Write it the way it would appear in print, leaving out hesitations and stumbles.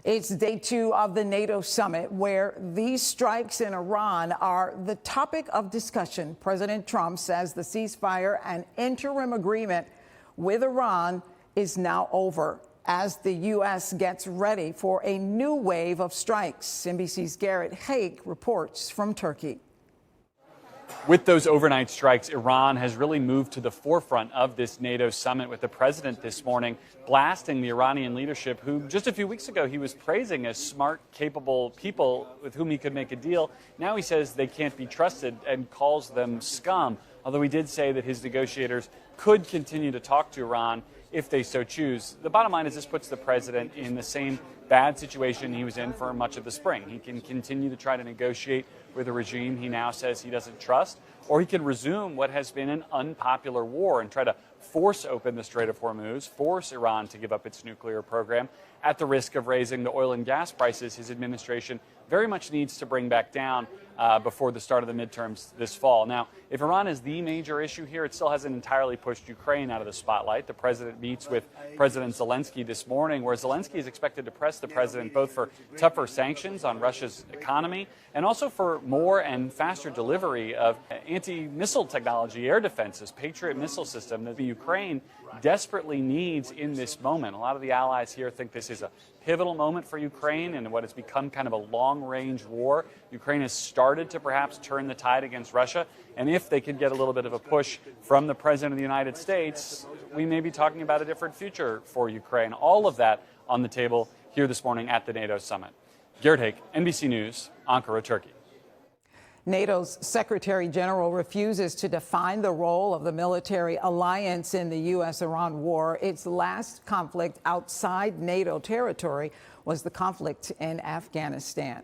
It's day 2 of the NATO summit, where these strikes in Iran are the topic of discussion. President Trump says the ceasefire and interim agreement with Iran is now over as the U.S. gets ready for a new wave of strikes. NBC's Garrett Haake reports from Turkey. With those overnight strikes, Iran has really moved to the forefront of this NATO summit, with the president this morning blasting the Iranian leadership, who just a few weeks ago he was praising as smart, capable people with whom he could make a deal. Now he says they can't be trusted and calls them scum, although he did say that his negotiators could continue to talk to Iran if they so choose. The bottom line is this puts the president in the same bad situation he was in for much of the spring. He can continue to try to negotiate with a regime he now says he doesn't trust, or he can resume what has been an unpopular war and try to force open the Strait of Hormuz, force Iran to give up its nuclear program at the risk of raising the oil and gas prices his administration very much needs to bring back down before the start of the midterms this fall. Now, if Iran is the major issue here, it still hasn't entirely pushed Ukraine out of the spotlight. The president meets with President Zelensky this morning, where Zelensky is expected to press the president both for tougher sanctions on Russia's economy and also for more and faster delivery of anti-missile technology, air defenses, Patriot missile system that the Ukraine desperately needs in this moment. A lot of the allies here think this is a pivotal moment for Ukraine in what has become kind of a long-range war. Ukraine has started to perhaps turn the tide against Russia, and if they could get a little bit of a push from the President of the United States, we may be talking about a different future for Ukraine. All of that on the table here this morning at the NATO summit. Garrett Haake, NBC News, Ankara, Turkey. NATO's Secretary General refuses to define the role of the military alliance in the U.S.-Iran war. Its last conflict outside NATO territory was the conflict in Afghanistan.